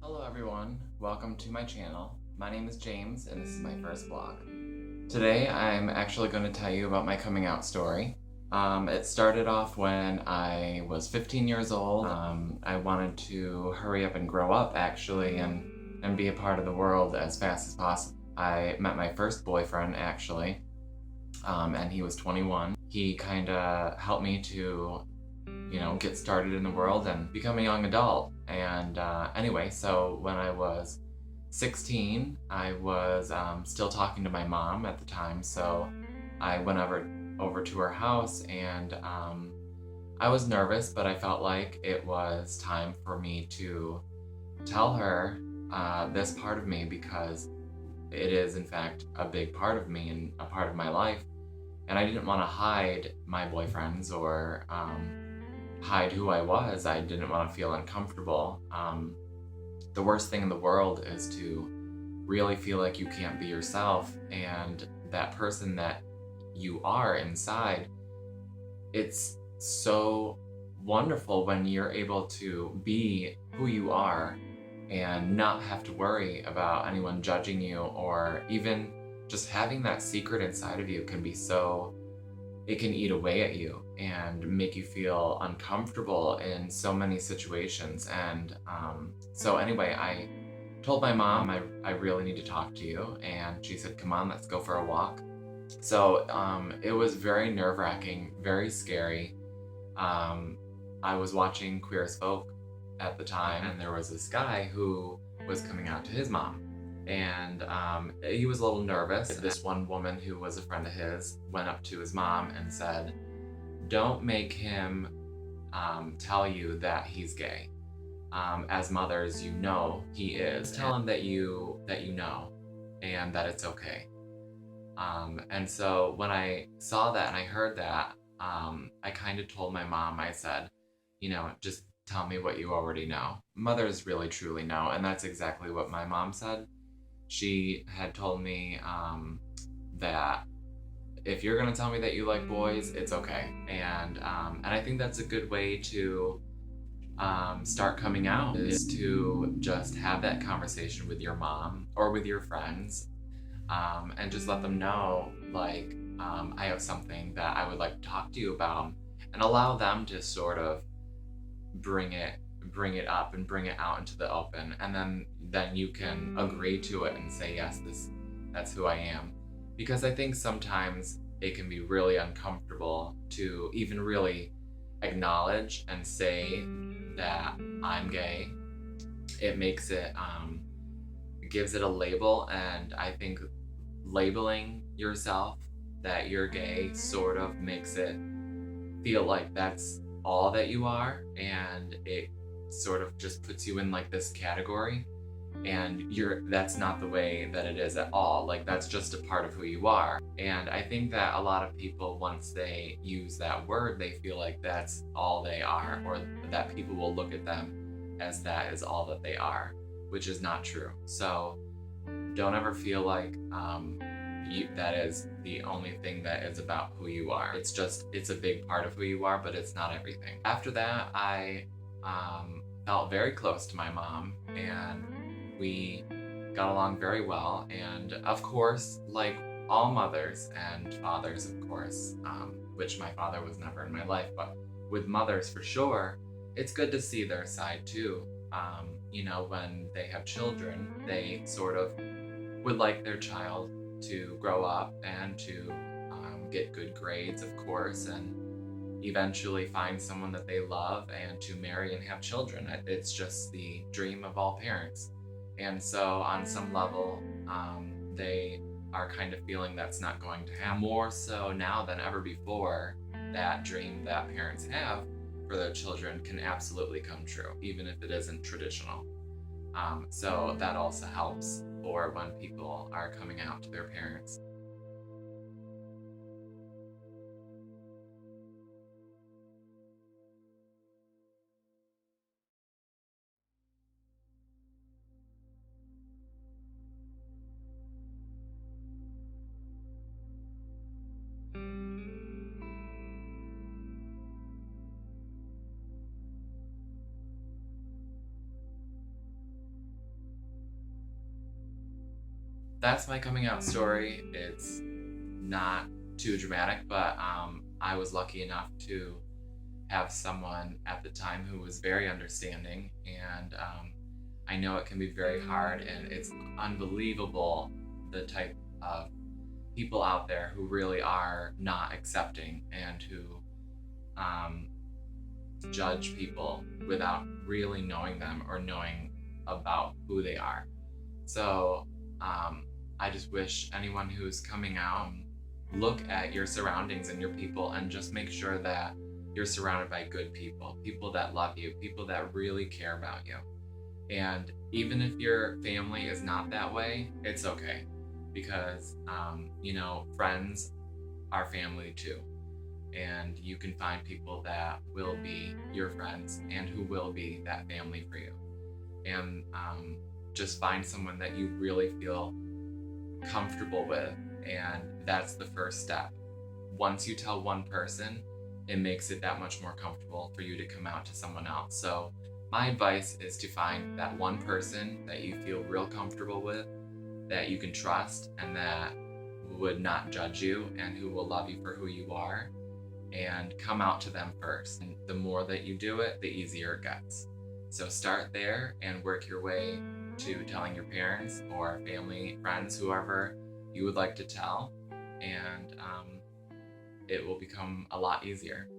Hello everyone, welcome to my channel. My name is James and this is my first vlog. Today I'm actually going to tell you about my coming out story. It started off when I was 15 years old. I wanted to hurry up and grow up actually and be a part of the world as fast as possible. I met my first boyfriend actually, and he was 21. He kind of helped me to get started in the world and become a young adult. And anyway, so when I was 16, I was still talking to my mom at the time, so I went over to her house and I was nervous, but I felt like it was time for me to tell her this part of me because it is in fact a big part of me and a part of my life. And I didn't want to hide my boyfriends or hide who I was. I didn't want to feel uncomfortable. The worst thing in the world is to really feel like you can't be yourself, and that person that you are inside, it's so wonderful when you're able to be who you are and not have to worry about anyone judging you, or even just having that secret inside of you can be so, it can eat away at you and make you feel uncomfortable in so many situations. And so anyway, I told my mom I really need to talk to you, and she said, come on, let's go for a walk. So it was very nerve-wracking, very scary. I was watching Queer as Folk at the time, and there was this guy who was coming out to his mom. And he was a little nervous. This one woman who was a friend of his went up to his mom and said, don't make him tell you that he's gay. As mothers, you know he is. Tell him that you know and that it's okay. And so when I saw that and I heard that, I kind of told my mom, I said, just tell me what you already know. Mothers really truly know, and that's exactly what my mom said. She had told me that if you're gonna tell me that you like boys, it's okay. And I think that's a good way to start coming out, is to just have that conversation with your mom or with your friends, and just let them know, like, I have something that I would like to talk to you about, and allow them to sort of bring it up and bring it out into the open, and then you can agree to it and say, yes, that's who I am. Because I think sometimes it can be really uncomfortable to even really acknowledge and say that I'm gay. It makes it gives it a label, and I think labeling yourself that you're gay sort of makes it feel like that's all that you are, and it sort of just puts you in like this category, and that's not the way that it is at all. Like, that's just a part of who you are. And I think that a lot of people, once they use that word, they feel like that's all they are, or that people will look at them as that is all that they are, which is not true. So don't ever feel like that is the only thing that is about who you are. It's a big part of who you are, but it's not everything. After that, I felt very close to my mom, and we got along very well. And of course, like all mothers and fathers, of course, which my father was never in my life, but with mothers for sure, it's good to see their side too. When they have children, they sort of would like their child to grow up and to get good grades, of course, and eventually find someone that they love and to marry and have children. It's just the dream of all parents. And so on some level, they are kind of feeling that's not going to happen. More so now than ever before, that dream that parents have for their children can absolutely come true, even if it isn't traditional. So that also helps for when people are coming out to their parents. that's my coming out story. It's not too dramatic, but I was lucky enough to have someone at the time who was very understanding, and I know it can be very hard, and it's unbelievable the type of people out there who really are not accepting and who um, judge people without really knowing them or knowing about who they are. So I just wish anyone who's coming out, look at your surroundings and your people and just make sure that you're surrounded by good people, people that love you, people that really care about you. And even if your family is not that way, it's okay because, friends are family too. And you can find people that will be your friends and who will be that family for you. And just find someone that you really feel comfortable with. And that's the first step. Once you tell one person, it makes it that much more comfortable for you to come out to someone else. So my advice is to find that one person that you feel real comfortable with, that you can trust, and that would not judge you and who will love you for who you are, and come out to them first. And the more that you do it, the easier it gets. So start there and work your way to telling your parents or family, friends, whoever you would like to tell, and it will become a lot easier.